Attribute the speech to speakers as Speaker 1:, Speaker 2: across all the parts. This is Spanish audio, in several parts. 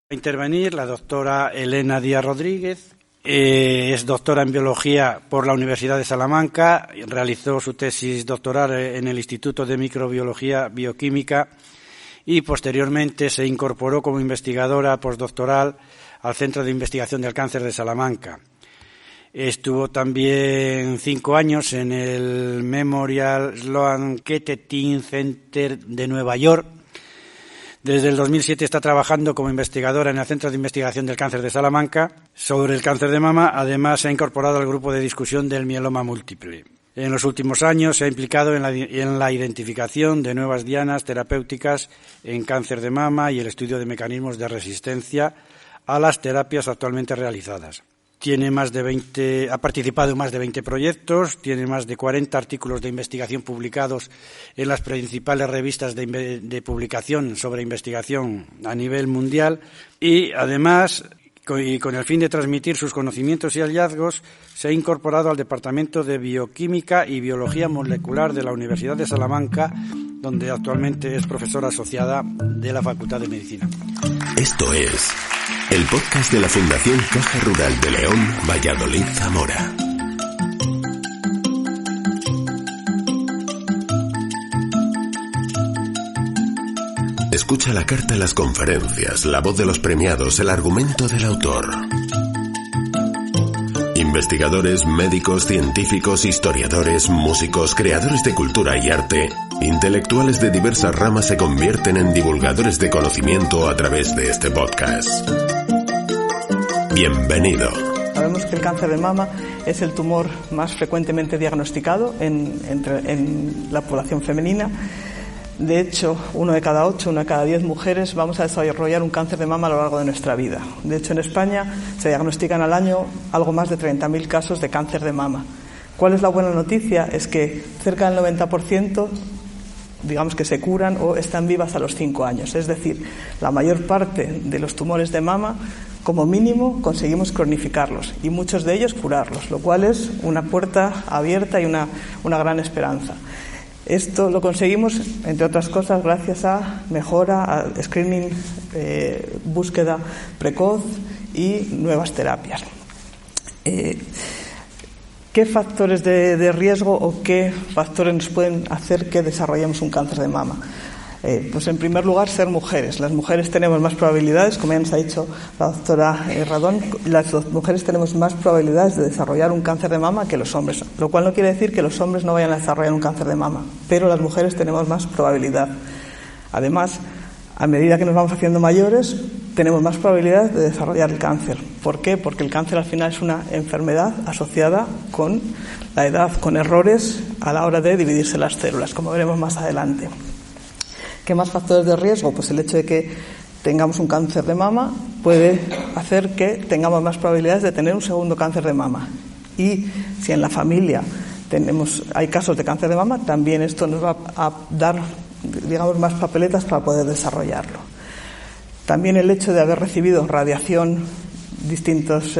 Speaker 1: A intervenir la doctora Elena Díaz Rodríguez, es doctora en biología por la Universidad de Salamanca, realizó su tesis doctoral en el Instituto de Microbiología Bioquímica y posteriormente se incorporó como investigadora postdoctoral al Centro de Investigación del Cáncer de Salamanca. Estuvo también 5 años en el Memorial Sloan Kettering Center de Nueva York. Desde el 2007 está trabajando como investigadora en el Centro de Investigación del Cáncer de Salamanca sobre el cáncer de mama. Además, se ha incorporado al grupo de discusión del mieloma múltiple. En los últimos años se ha implicado en la identificación de nuevas dianas terapéuticas en cáncer de mama y el estudio de mecanismos de resistencia a las terapias actualmente realizadas. Ha participado en más de 20 proyectos, tiene más de 40 artículos de investigación publicados en las principales revistas de publicación sobre investigación a nivel mundial y, además, con el fin de transmitir sus conocimientos y hallazgos, se ha incorporado al Departamento de Bioquímica y Biología Molecular de la Universidad de Salamanca, donde actualmente es profesora asociada de la Facultad de Medicina.
Speaker 2: Esto es el podcast de la Fundación Caja Rural de León, Valladolid, Zamora. Escucha la carta en las conferencias, la voz de los premiados, el argumento del autor. Investigadores, médicos, científicos, historiadores, músicos, creadores de cultura y arte, intelectuales de diversas ramas se convierten en divulgadores de conocimiento a través de este podcast. Bienvenido.
Speaker 3: Sabemos que el cáncer de mama es el tumor más frecuentemente diagnosticado en la población femenina. De hecho, 1 de cada 8, 1 de cada 10 mujeres vamos a desarrollar un cáncer de mama a lo largo de nuestra vida. De hecho, en España se diagnostican al año algo más de 30.000 casos de cáncer de mama. ¿Cuál es la buena noticia? Es que cerca del 90%, digamos que se curan o están vivas a los 5 años. Es decir, la mayor parte de los tumores de mama, como mínimo, conseguimos cronificarlos y muchos de ellos curarlos, lo cual es una puerta abierta y una gran esperanza. Esto lo conseguimos, entre otras cosas, gracias a mejora, a screening, búsqueda precoz y nuevas terapias. ¿Qué factores de riesgo o qué factores nos pueden hacer que desarrollemos un cáncer de mama? Pues en primer lugar, ser mujeres. Las mujeres tenemos más probabilidades, como ya nos ha dicho la doctora Radón, las mujeres tenemos más probabilidades de desarrollar un cáncer de mama que los hombres, lo cual no quiere decir que los hombres no vayan a desarrollar un cáncer de mama, pero las mujeres tenemos más probabilidad. Además, a medida que nos vamos haciendo mayores, tenemos más probabilidades de desarrollar el cáncer. ¿Por qué? Porque el cáncer al final es una enfermedad asociada con la edad, con errores a la hora de dividirse las células, como veremos más adelante. ¿Qué más factores de riesgo? Pues el hecho de que tengamos un cáncer de mama puede hacer que tengamos más probabilidades de tener un segundo cáncer de mama. Y si en la familia hay casos de cáncer de mama, también esto nos va a dar, digamos, más papeletas para poder desarrollarlo. También el hecho de haber recibido radiación, distintos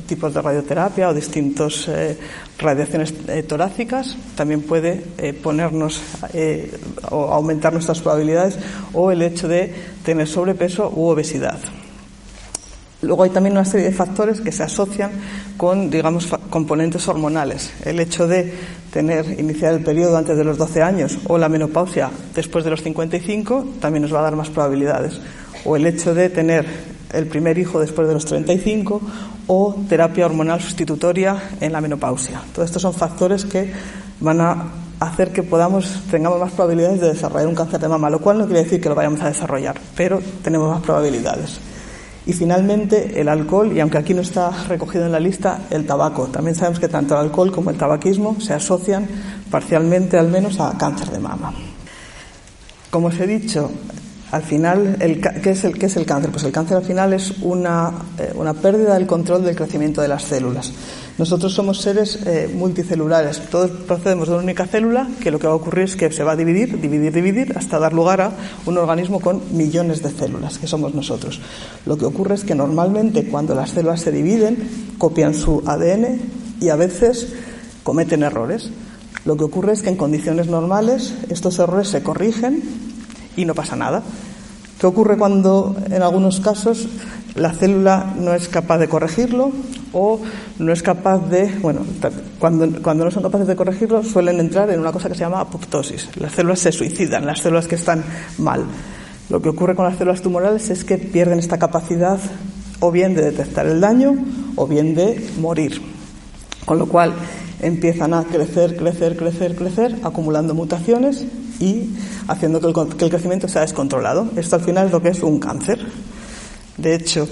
Speaker 3: tipos de radioterapia o distintas radiaciones torácicas, también puede ponernos o aumentar nuestras probabilidades, o el hecho de tener sobrepeso u obesidad. Luego hay también una serie de factores que se asocian con, digamos, componentes hormonales. El hecho de iniciar el periodo antes de los 12 años o la menopausia después de los 55 también nos va a dar más probabilidades. O el hecho de tener el primer hijo después de los 35 o terapia hormonal sustitutoria en la menopausia. Todos estos son factores que van a hacer que tengamos más probabilidades de desarrollar un cáncer de mama, lo cual no quiere decir que lo vayamos a desarrollar, pero tenemos más probabilidades. Y finalmente el alcohol, y aunque aquí no está recogido en la lista, el tabaco. También sabemos que tanto el alcohol como el tabaquismo se asocian parcialmente al menos a cáncer de mama. Como os he dicho, al final, ¿qué es el cáncer? Pues el cáncer al final es una pérdida del control del crecimiento de las células. Nosotros somos seres multicelulares. Todos procedemos de una única célula que lo que va a ocurrir es que se va a dividir hasta dar lugar a un organismo con millones de células, que somos nosotros. Lo que ocurre es que normalmente cuando las células se dividen, copian su ADN y a veces cometen errores. Lo que ocurre es que en condiciones normales estos errores se corrigen y no pasa nada. ¿Qué ocurre cuando, en algunos casos, la célula no es capaz de corregirlo o no es capaz de... Bueno, cuando no son capaces de corregirlo suelen entrar en una cosa que se llama apoptosis. Las células se suicidan, las células que están mal. Lo que ocurre con las células tumorales es que pierden esta capacidad o bien de detectar el daño o bien de morir. Con lo cual empiezan a crecer, acumulando mutaciones y haciendo que el crecimiento sea descontrolado. Esto al final es lo que es un cáncer. De hecho,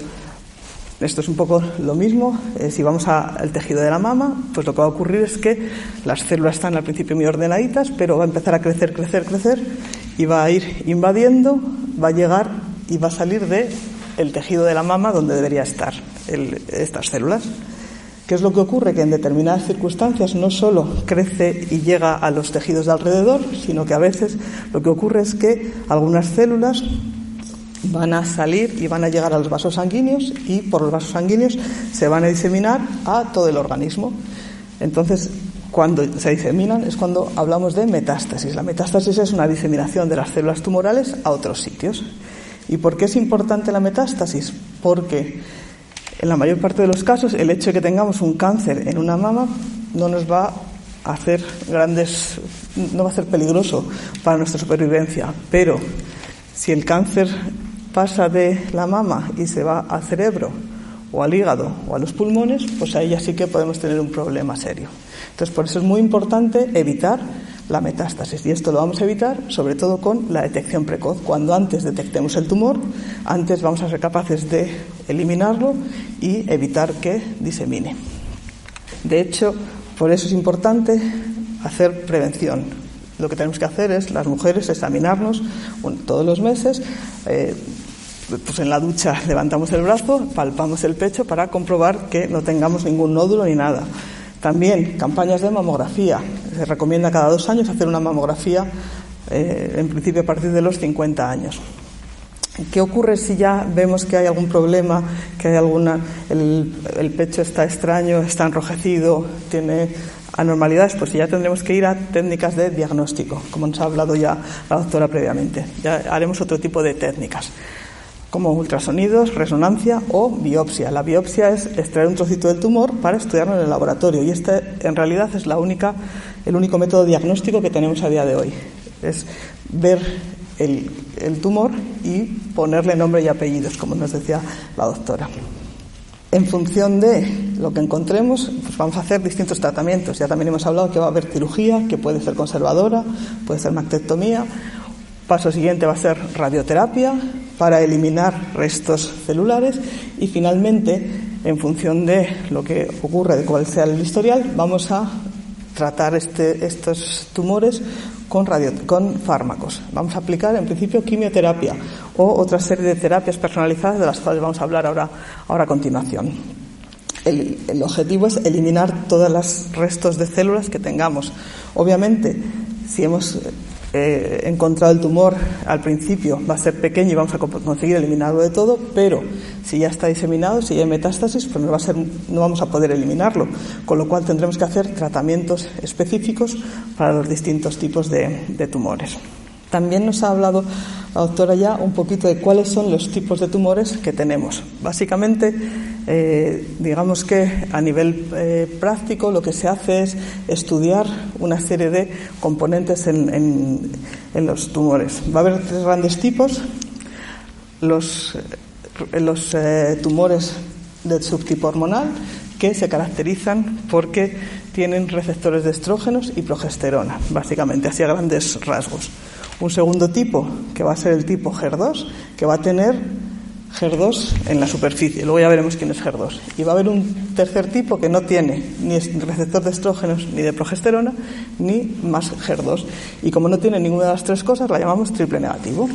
Speaker 3: esto es un poco lo mismo. Si vamos al tejido de la mama, pues lo que va a ocurrir es que las células están al principio muy ordenaditas, pero va a empezar a crecer y va a ir invadiendo, va a llegar y va a salir del tejido de la mama donde debería estar estas células. ¿Qué es lo que ocurre? Que en determinadas circunstancias no solo crece y llega a los tejidos de alrededor, sino que a veces lo que ocurre es que algunas células van a salir y van a llegar a los vasos sanguíneos y por los vasos sanguíneos se van a diseminar a todo el organismo. Entonces, cuando se diseminan es cuando hablamos de metástasis. La metástasis es una diseminación de las células tumorales a otros sitios. ¿Y por qué es importante la metástasis? Porque en la mayor parte de los casos, el hecho de que tengamos un cáncer en una mama no nos va a hacer no va a ser peligroso para nuestra supervivencia. Pero si el cáncer pasa de la mama y se va al cerebro o al hígado o a los pulmones, pues ahí ya sí que podemos tener un problema serio. Entonces, por eso es muy importante evitar la metástasis. Y esto lo vamos a evitar sobre todo con la detección precoz. Cuando antes detectemos el tumor, antes vamos a ser capaces de eliminarlo y evitar que disemine. De hecho, por eso es importante hacer prevención. Lo que tenemos que hacer es, las mujeres, examinarnos todos los meses. Pues en la ducha levantamos el brazo, palpamos el pecho para comprobar que no tengamos ningún nódulo ni nada. También campañas de mamografía. Se recomienda cada 2 años hacer una mamografía, en principio a partir de los 50 años. ¿Qué ocurre si ya vemos que hay algún problema, que hay el pecho está extraño, está enrojecido, tiene anormalidades? Pues ya tendremos que ir a técnicas de diagnóstico, como nos ha hablado ya la doctora previamente. Ya haremos otro tipo de técnicas, como ultrasonidos, resonancia o biopsia. La biopsia es extraer un trocito del tumor para estudiarlo en el laboratorio, y este en realidad es el único método diagnóstico que tenemos a día de hoy. Es ver el tumor y ponerle nombre y apellidos, como nos decía la doctora. En función de lo que encontremos, pues vamos a hacer distintos tratamientos. Ya también hemos hablado que va a haber cirugía, que puede ser conservadora, puede ser mastectomía. Paso siguiente va a ser radioterapia para eliminar restos celulares y finalmente, en función de lo que ocurre, de cuál sea el historial, vamos a tratar estos tumores con fármacos. Vamos a aplicar en principio quimioterapia o otra serie de terapias personalizadas de las cuales vamos a hablar ahora a continuación. El objetivo es eliminar todos los restos de células que tengamos. Obviamente, si hemos encontrado el tumor al principio, va a ser pequeño y vamos a conseguir eliminarlo de todo, pero si ya está diseminado, si ya hay metástasis, pues no vamos a poder eliminarlo, con lo cual tendremos que hacer tratamientos específicos para los distintos tipos de tumores. También nos ha hablado la doctora ya un poquito de cuáles son los tipos de tumores que tenemos. Básicamente, digamos que a nivel práctico lo que se hace es estudiar una serie de componentes en los tumores. Va a haber 3 grandes tipos. Los tumores del subtipo hormonal, que se caracterizan porque tienen receptores de estrógenos y progesterona, básicamente, así a grandes rasgos. Un segundo tipo, que va a ser el tipo HER2, que va a tener HER2 en la superficie. Luego ya veremos quién es HER2. Y va a haber un tercer tipo que no tiene ni receptor de estrógenos ni de progesterona, ni más HER2. Y como no tiene ninguna de las 3 cosas, la llamamos triple negativo.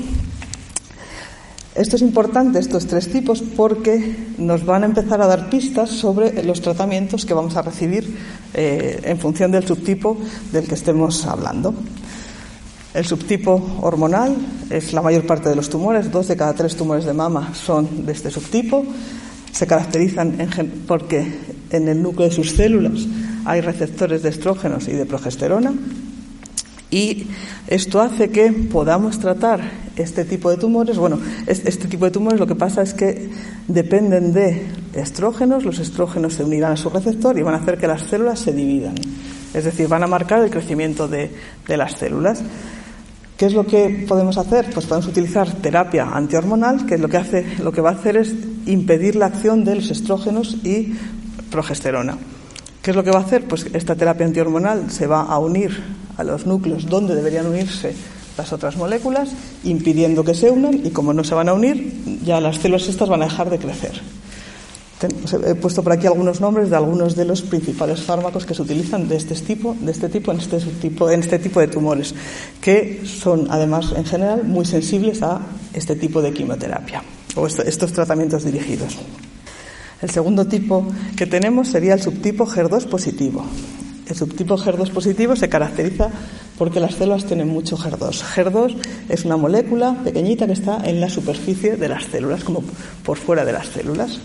Speaker 3: Esto es importante, estos 3 tipos, porque nos van a empezar a dar pistas sobre los tratamientos que vamos a recibir en función del subtipo del que estemos hablando. El subtipo hormonal es la mayor parte de los tumores. 2 de cada 3 tumores de mama son de este subtipo. Se caracterizan porque en el núcleo de sus células hay receptores de estrógenos y de progesterona. Y esto hace que podamos tratar este tipo de tumores. Bueno, este tipo de tumores lo que pasa es que dependen de estrógenos. Los estrógenos se unirán a su receptor y van a hacer que las células se dividan. Es decir, van a marcar el crecimiento de las células. ¿Qué es lo que podemos hacer? Pues podemos utilizar terapia antihormonal, que lo que va a hacer es impedir la acción de los estrógenos y progesterona. ¿Qué es lo que va a hacer? Pues esta terapia antihormonal se va a unir a los núcleos donde deberían unirse las otras moléculas, impidiendo que se unan, y como no se van a unir, ya las células estas van a dejar de crecer. He puesto por aquí algunos nombres de algunos de los principales fármacos que se utilizan de este tipo en este tipo de tumores, que son además en general muy sensibles a este tipo de quimioterapia o estos tratamientos dirigidos. El segundo tipo que tenemos sería el subtipo HER2 positivo. El subtipo HER2 positivo se caracteriza porque las células tienen mucho HER2. HER2 es una molécula pequeñita que está en la superficie de las células, como por fuera de las células.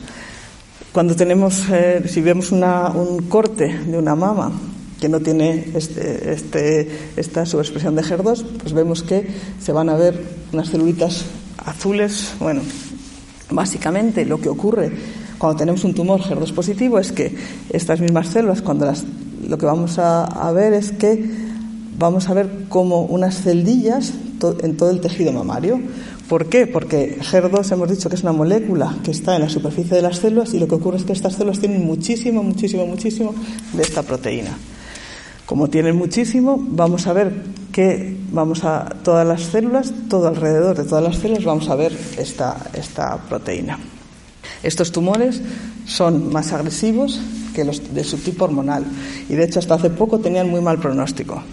Speaker 3: Cuando tenemos, si vemos un corte de una mama que no tiene esta subexpresión de HER2, pues vemos que se van a ver unas celulitas azules. Bueno, básicamente lo que ocurre cuando tenemos un tumor HER2 positivo es que estas mismas células, lo que vamos a ver es que vamos a ver como unas celdillas en todo el tejido mamario. ¿Por qué? Porque HER2 hemos dicho que es una molécula que está en la superficie de las células, y lo que ocurre es que estas células tienen muchísimo de esta proteína. Como tienen muchísimo, vamos a ver que todas las células, todo alrededor de todas las células vamos a ver esta proteína. Estos tumores son más agresivos que los de subtipo hormonal, y de hecho hasta hace poco tenían muy mal pronóstico.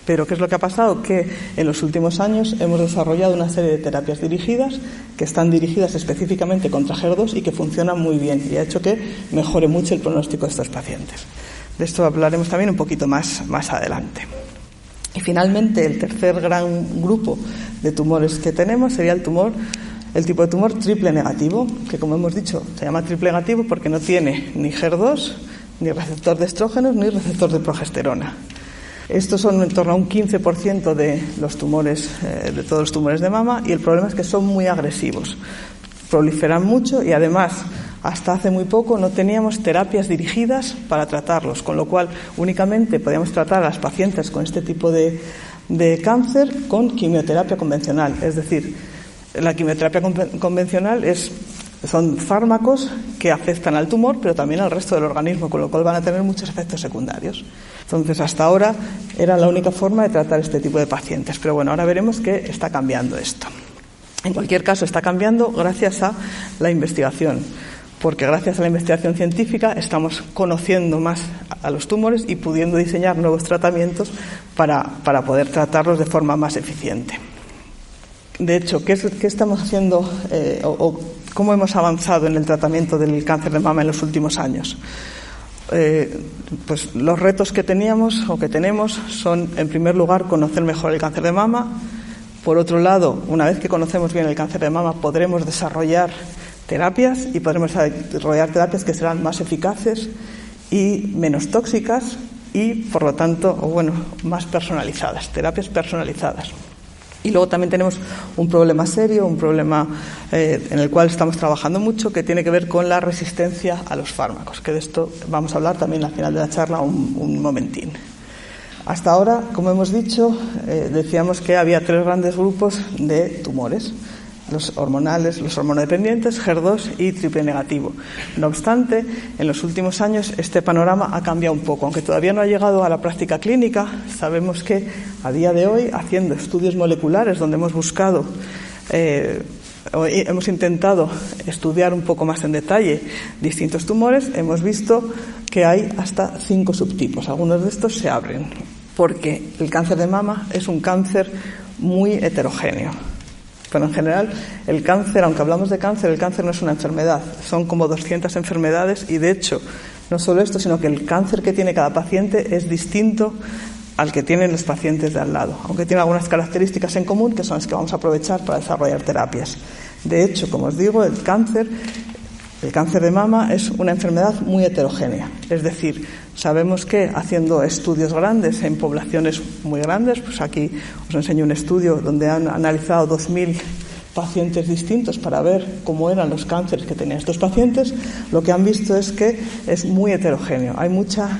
Speaker 3: Pero ¿qué es lo que ha pasado? Que en los últimos años hemos desarrollado una serie de terapias dirigidas que están dirigidas específicamente contra HER2 y que funcionan muy bien, y ha hecho que mejore mucho el pronóstico de estos pacientes. De esto hablaremos también un poquito más adelante. Y finalmente, el tercer gran grupo de tumores que tenemos sería el tipo de tumor triple negativo, que, como hemos dicho, se llama triple negativo porque no tiene ni HER2, ni receptor de estrógenos, ni receptor de progesterona. Estos son en torno a un 15% de los tumores, de todos los tumores de mama, y el problema es que son muy agresivos. Proliferan mucho y además, hasta hace muy poco no teníamos terapias dirigidas para tratarlos, con lo cual únicamente podíamos tratar a las pacientes con este tipo de cáncer con quimioterapia convencional. Es decir, la quimioterapia convencional son fármacos que afectan al tumor, pero también al resto del organismo, con lo cual van a tener muchos efectos secundarios. Entonces, hasta ahora era la única forma de tratar este tipo de pacientes. Pero bueno, ahora veremos que está cambiando esto. En cualquier caso, está cambiando gracias a la investigación, porque gracias a la investigación científica estamos conociendo más a los tumores y pudiendo diseñar nuevos tratamientos para poder tratarlos de forma más eficiente. De hecho, ¿qué estamos haciendo o cómo hemos avanzado en el tratamiento del cáncer de mama en los últimos años? Pues los retos que teníamos o que tenemos son, en primer lugar, conocer mejor el cáncer de mama. Por otro lado, una vez que conocemos bien el cáncer de mama, podremos desarrollar terapias que serán más eficaces y menos tóxicas y, por lo tanto, más personalizadas, terapias personalizadas. Y luego también tenemos un problema serio, un problema en el cual estamos trabajando mucho, que tiene que ver con la resistencia a los fármacos, que de esto vamos a hablar también al final de la charla un momentín. Hasta ahora, como hemos dicho, decíamos que había 3 grandes grupos de tumores: los hormonales, los hormonodependientes, HER2 y triple negativo. No obstante, en los últimos años este panorama ha cambiado un poco. Aunque todavía no ha llegado a la práctica clínica, sabemos que a día de hoy, haciendo estudios moleculares donde hemos intentado estudiar un poco más en detalle distintos tumores, hemos visto que hay hasta 5 subtipos. Algunos de estos se abren, porque el cáncer de mama es un cáncer muy heterogéneo. Pero en general, el cáncer, aunque hablamos de cáncer, el cáncer no es una enfermedad. Son como 200 enfermedades y, de hecho, no solo esto, sino que el cáncer que tiene cada paciente es distinto al que tienen los pacientes de al lado, aunque tiene algunas características en común que son las que vamos a aprovechar para desarrollar terapias. De hecho, como os digo, el cáncer de mama es una enfermedad muy heterogénea. Es decir, Sabemos que haciendo estudios grandes en poblaciones muy grandes, pues aquí os enseño un estudio donde han analizado 2.000 pacientes distintos para ver cómo eran los cánceres que tenían estos pacientes, lo que han visto es que es muy heterogéneo. Hay muchas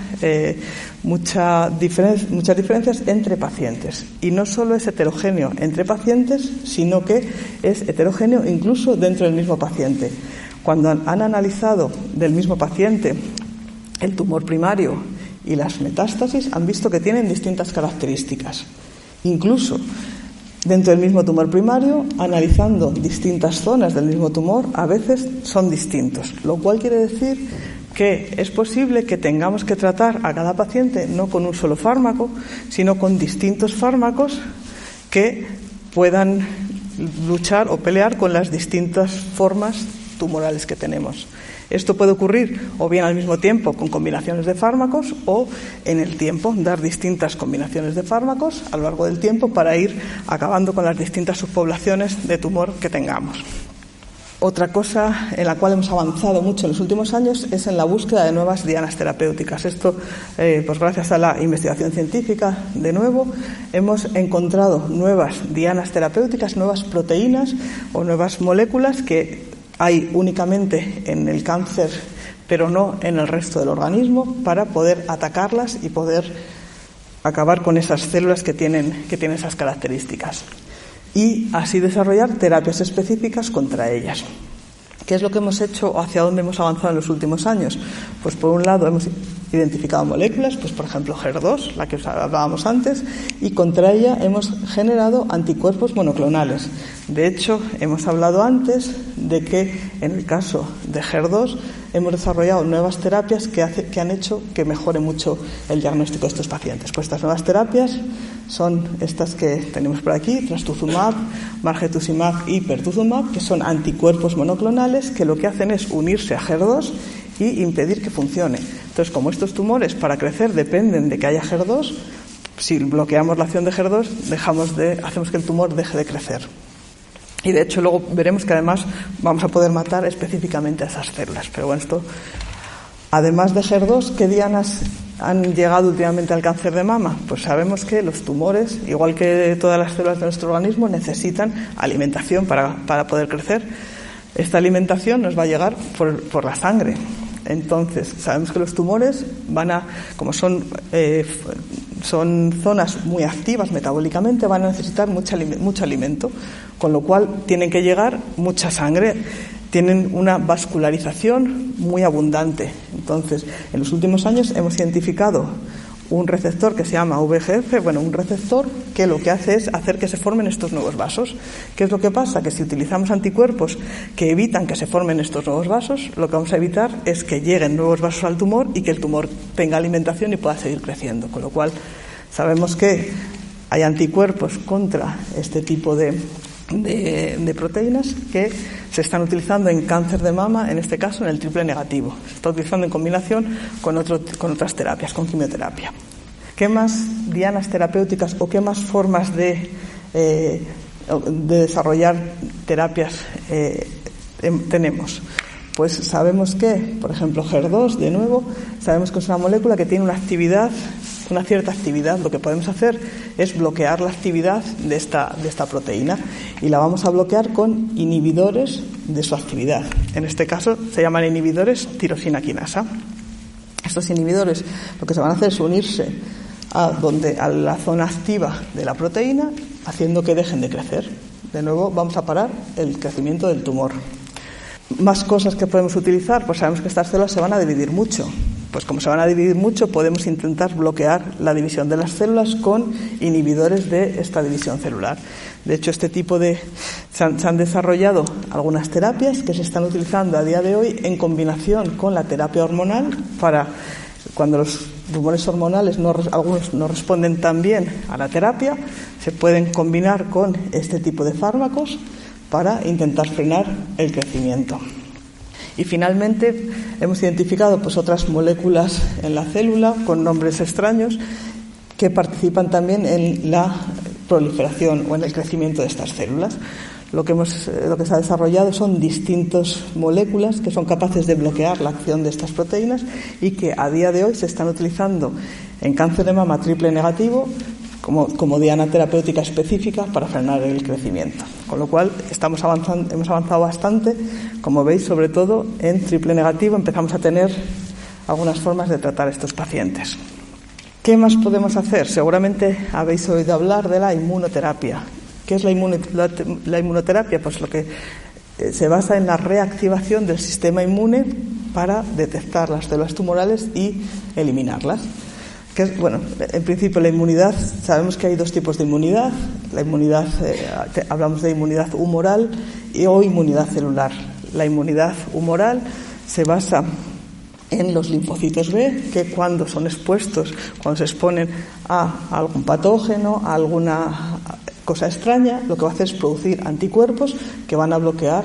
Speaker 3: diferencias entre pacientes. Y no solo es heterogéneo entre pacientes, sino que es heterogéneo incluso dentro del mismo paciente. Cuando han analizado del mismo paciente el tumor primario y las metástasis, han visto que tienen distintas características. Incluso dentro del mismo tumor primario, analizando distintas zonas del mismo tumor, a veces son distintos, lo cual quiere decir que es posible que tengamos que tratar a cada paciente no con un solo fármaco, sino con distintos fármacos que puedan luchar o pelear con las distintas formas tumorales que tenemos. Esto puede ocurrir o bien al mismo tiempo con combinaciones de fármacos o en el tiempo, dar distintas combinaciones de fármacos a lo largo del tiempo para ir acabando con las distintas subpoblaciones de tumor que tengamos. Otra cosa en la cual hemos avanzado mucho en los últimos años es en la búsqueda de nuevas dianas terapéuticas. Esto, pues gracias a la investigación científica, de nuevo, hemos encontrado nuevas dianas terapéuticas, nuevas proteínas o nuevas moléculas que hay únicamente en el cáncer, pero no en el resto del organismo, para poder atacarlas y poder acabar con esas células que tienen esas características. Y así desarrollar terapias específicas contra ellas. ¿Qué es lo que hemos hecho o hacia dónde hemos avanzado en los últimos años? Pues por un lado hemos identificado moléculas, pues por ejemplo HER2, la que hablábamos antes, y contra ella hemos generado anticuerpos monoclonales. De hecho, hemos hablado antes de que en el caso de HER2 hemos desarrollado nuevas terapias que han hecho que mejore mucho el diagnóstico de estos pacientes. Pues estas nuevas terapias son estas que tenemos por aquí, trastuzumab, margetuximab y pertuzumab, que son anticuerpos monoclonales que lo que hacen es unirse a HER2 y impedir que funcione. Entonces, como estos tumores para crecer dependen de que haya HER2, si bloqueamos la acción de HER2, hacemos que el tumor deje de crecer. Y de hecho luego veremos que además vamos a poder matar específicamente a esas células. Pero bueno, esto, además de HER2, ¿qué dianas han llegado últimamente al cáncer de mama? Pues sabemos que los tumores, igual que todas las células de nuestro organismo, necesitan alimentación para poder crecer. Esta alimentación nos va a llegar por la sangre. Entonces, sabemos que los tumores como son zonas muy activas metabólicamente, van a necesitar mucho alimento, con lo cual tienen que llegar mucha sangre, tienen una vascularización muy abundante. Entonces, en los últimos años hemos identificado un receptor que se llama VEGF, un receptor que lo que hace es hacer que se formen estos nuevos vasos. ¿Qué es lo que pasa? Que si utilizamos anticuerpos que evitan que se formen estos nuevos vasos, lo que vamos a evitar es que lleguen nuevos vasos al tumor y que el tumor tenga alimentación y pueda seguir creciendo. Con lo cual, sabemos que hay anticuerpos contra este tipo de proteínas que se están utilizando en cáncer de mama, en este caso en el triple negativo. Se está utilizando en combinación con otras terapias, con quimioterapia. ¿Qué más dianas terapéuticas o qué más formas de desarrollar terapias tenemos? Pues sabemos que, por ejemplo, HER2, de nuevo, sabemos que es una molécula que tiene una cierta actividad. Lo que podemos hacer es bloquear la actividad de esta proteína y la vamos a bloquear con inhibidores de su actividad. En este caso se llaman inhibidores tirosina quinasa. Estos inhibidores lo que se van a hacer es unirse a la zona activa de la proteína, haciendo que dejen de crecer. De nuevo vamos a parar el crecimiento del tumor. Más cosas que podemos utilizar, pues sabemos que estas células se van a dividir mucho. Pues como se van a dividir mucho, podemos intentar bloquear la división de las células con inhibidores de esta división celular. De hecho, se han desarrollado algunas terapias que se están utilizando a día de hoy en combinación con la terapia hormonal para cuando los tumores hormonales algunos no responden tan bien a la terapia, se pueden combinar con este tipo de fármacos para intentar frenar el crecimiento. Y finalmente hemos identificado otras moléculas en la célula con nombres extraños que participan también en la proliferación o en el crecimiento de estas células. lo que se ha desarrollado son distintas moléculas que son capaces de bloquear la acción de estas proteínas y que a día de hoy se están utilizando en cáncer de mama triple negativo como diana terapéutica específica para frenar el crecimiento. Con lo cual hemos avanzado bastante, como veis, sobre todo en triple negativo empezamos a tener algunas formas de tratar a estos pacientes. ¿Qué más podemos hacer? Seguramente habéis oído hablar de la inmunoterapia. ¿Qué es la inmunoterapia? Pues lo que se basa en la reactivación del sistema inmune para detectar las células tumorales y eliminarlas. En principio la inmunidad, sabemos que hay dos tipos de inmunidad. La inmunidad, hablamos de inmunidad humoral o inmunidad celular. La inmunidad humoral se basa en los linfocitos B, que cuando se exponen a algún patógeno, a alguna cosa extraña, lo que va a hacer es producir anticuerpos que van a bloquear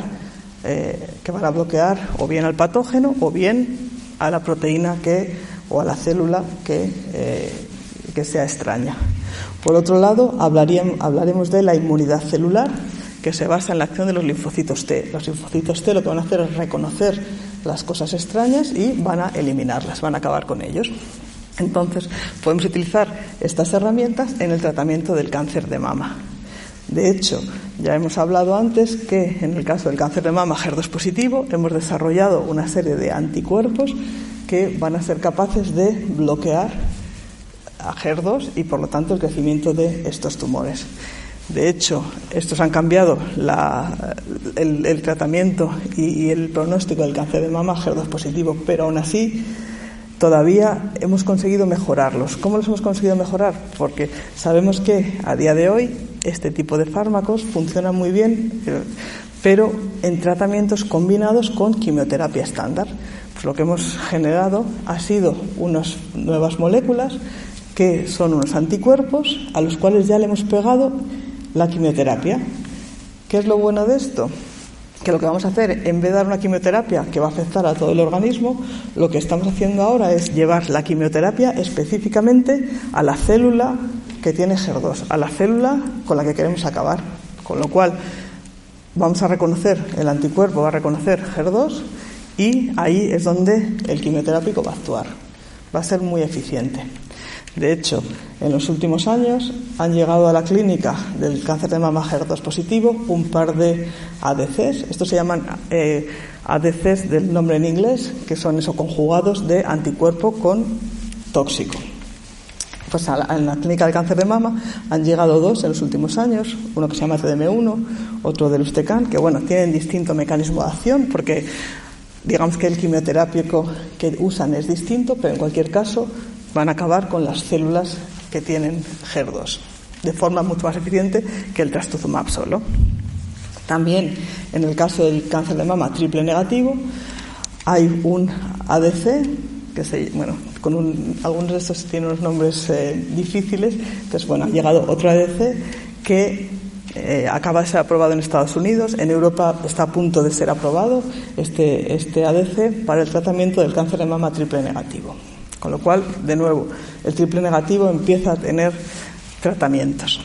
Speaker 3: o bien al patógeno o bien a la proteína o a la célula que sea extraña. Por otro lado, hablaremos de la inmunidad celular, que se basa en la acción de los linfocitos T. Los linfocitos T lo que van a hacer es reconocer las cosas extrañas y van a eliminarlas, van a acabar con ellos. Entonces, podemos utilizar estas herramientas en el tratamiento del cáncer de mama. De hecho, ya hemos hablado antes que en el caso del cáncer de mama HER2 positivo hemos desarrollado una serie de anticuerpos que van a ser capaces de bloquear a HER2 y por lo tanto el crecimiento de estos tumores. De hecho, estos han cambiado el tratamiento y el pronóstico del cáncer de mama HER2 positivo, pero aún así todavía hemos conseguido mejorarlos. ¿Cómo los hemos conseguido mejorar? Porque sabemos que a día de hoy este tipo de fármacos funcionan muy bien, pero en tratamientos combinados con quimioterapia estándar. Pues lo que hemos generado ha sido unas nuevas moléculas que son unos anticuerpos a los cuales ya le hemos pegado la quimioterapia. ¿Qué es lo bueno de esto? Que lo que vamos a hacer, en vez de dar una quimioterapia que va a afectar a todo el organismo, lo que estamos haciendo ahora es llevar la quimioterapia específicamente a la célula que tiene HER2, a la célula con la que queremos acabar. Con lo cual, vamos a reconocer, el anticuerpo va a reconocer HER2 y ahí es donde el quimioterápico va a actuar. Va a ser muy eficiente. De hecho, en los últimos años han llegado a la clínica del cáncer de mama HER2 positivo un par de ADCs. Estos se llaman ADCs del nombre en inglés, que son conjugados de anticuerpo con tóxico. Pues en la clínica del cáncer de mama han llegado dos en los últimos años, uno que se llama TDM1, otro del Ustecan, que tienen distinto mecanismo de acción, porque digamos que el quimioterápico que usan es distinto, pero en cualquier caso van a acabar con las células que tienen HER2 de forma mucho más eficiente que el trastuzumab solo. También en el caso del cáncer de mama triple negativo hay un ADC que algunos de estos tienen unos nombres difíciles. Entonces, ha llegado otro ADC que acaba de ser aprobado en Estados Unidos. En Europa está a punto de ser aprobado este ADC para el tratamiento del cáncer de mama triple negativo. Con lo cual, de nuevo, el triple negativo empieza a tener tratamientos.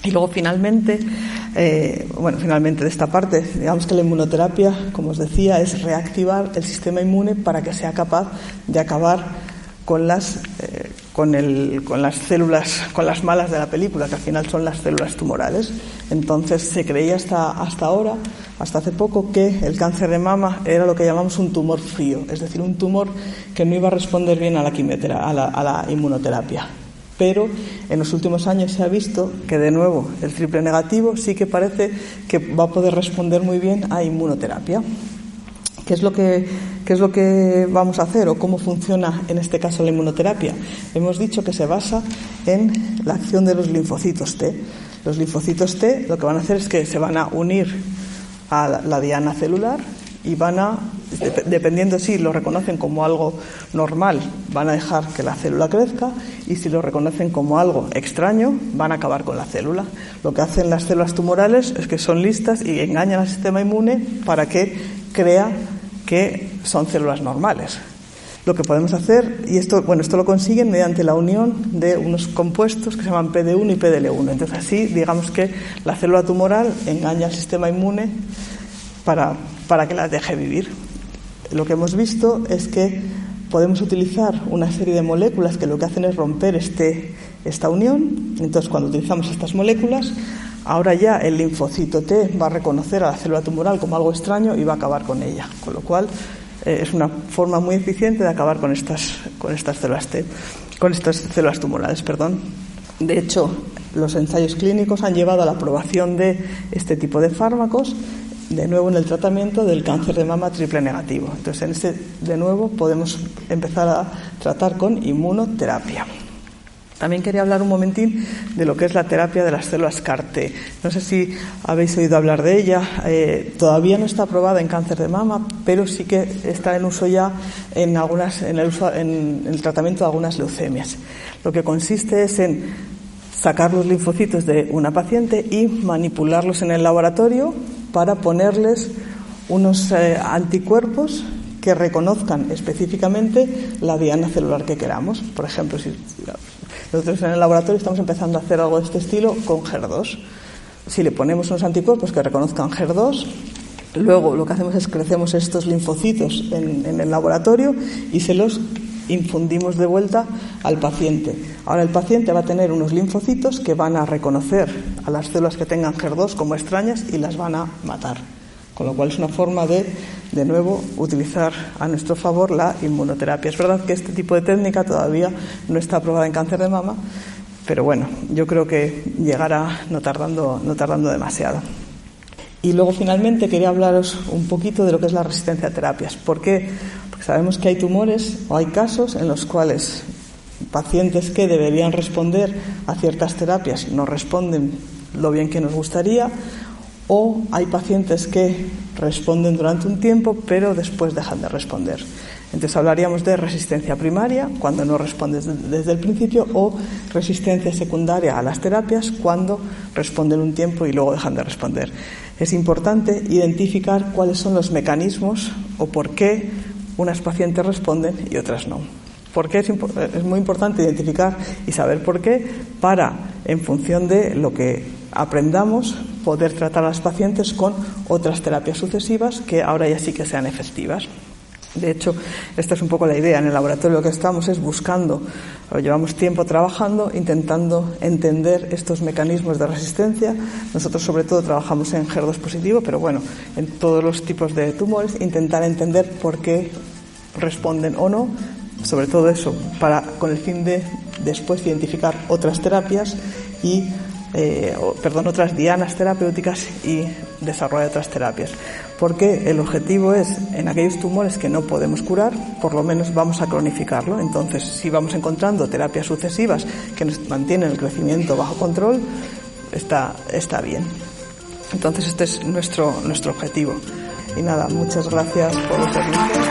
Speaker 3: Y luego, finalmente de esta parte, digamos que la inmunoterapia, como os decía, es reactivar el sistema inmune para que sea capaz de acabar con las células, con las malas de la película, que al final son las células tumorales. Entonces, se creía hasta ahora, hasta hace poco, que el cáncer de mama era lo que llamamos un tumor frío, es decir, un tumor que no iba a responder bien a la inmunoterapia. Pero en los últimos años se ha visto que, de nuevo, el triple negativo sí que parece que va a poder responder muy bien a inmunoterapia. ¿Qué es lo que vamos a hacer o cómo funciona en este caso la inmunoterapia? Hemos dicho que se basa en la acción de los linfocitos T. Los linfocitos T lo que van a hacer es que se van a unir a la diana celular y dependiendo si lo reconocen como algo normal, van a dejar que la célula crezca, y si lo reconocen como algo extraño, van a acabar con la célula. Lo que hacen las células tumorales es que son listas y engañan al sistema inmune para que crea que son células normales. Lo que podemos hacer, y esto lo consiguen mediante la unión de unos compuestos que se llaman PD1 y PDL1. Entonces así, digamos que la célula tumoral engaña al sistema inmune para que las deje vivir. Lo que hemos visto es que podemos utilizar una serie de moléculas que lo que hacen es romper esta unión. Entonces, cuando utilizamos estas moléculas, ahora ya el linfocito T va a reconocer a la célula tumoral como algo extraño y va a acabar con ella. Con lo cual, es una forma muy eficiente de acabar con estas células tumorales. De hecho, los ensayos clínicos han llevado a la aprobación de este tipo de fármacos, de nuevo en el tratamiento del cáncer de mama triple negativo. Entonces, de nuevo podemos empezar a tratar con inmunoterapia. También quería hablar un momentín de lo que es la terapia de las células CAR-T. No sé si habéis oído hablar de ella. Todavía no está aprobada en cáncer de mama, pero sí que está en uso ya en el tratamiento de algunas leucemias. Lo que consiste es en sacar los linfocitos de una paciente y manipularlos en el laboratorio para ponerles unos anticuerpos que reconozcan específicamente la diana celular que queramos. Por ejemplo, si nosotros en el laboratorio estamos empezando a hacer algo de este estilo con HER2. Si le ponemos unos anticuerpos que reconozcan HER2, luego lo que hacemos es crecemos estos linfocitos en el laboratorio y se los infundimos de vuelta al paciente. Ahora el paciente va a tener unos linfocitos que van a reconocer a las células que tengan HER2 como extrañas y las van a matar. Con lo cual es una forma de nuevo, utilizar a nuestro favor la inmunoterapia. Es verdad que este tipo de técnica todavía no está aprobada en cáncer de mama, pero bueno, yo creo que llegará no tardando demasiado. Y luego finalmente quería hablaros un poquito de lo que es la resistencia a terapias. ¿Por qué? Porque sabemos que hay tumores o hay casos en los cuales pacientes que deberían responder a ciertas terapias no responden lo bien que nos gustaría, o hay pacientes que responden durante un tiempo pero después dejan de responder. Entonces hablaríamos de resistencia primaria, cuando no respondes desde el principio, o resistencia secundaria a las terapias, cuando responden un tiempo y luego dejan de responder. Es importante identificar cuáles son los mecanismos o por qué unas pacientes responden y otras no. Porque es muy importante identificar y saber por qué, para, en función de lo que aprendamos, poder tratar a las pacientes con otras terapias sucesivas que ahora ya sí que sean efectivas. De hecho, esta es un poco la idea. En el laboratorio lo que estamos es buscando, llevamos tiempo trabajando, intentando entender estos mecanismos de resistencia. Nosotros sobre todo trabajamos en HER2 positivo, pero bueno, en todos los tipos de tumores, intentar entender por qué responden o no, sobre todo eso, con el fin de después identificar otras terapias y otras dianas terapéuticas y desarrollar otras terapias. Porque el objetivo es, en aquellos tumores que no podemos curar, por lo menos vamos a cronificarlo. Entonces, si vamos encontrando terapias sucesivas que nos mantienen el crecimiento bajo control, está bien. Entonces, este es nuestro objetivo. Y nada, muchas gracias por los servicios.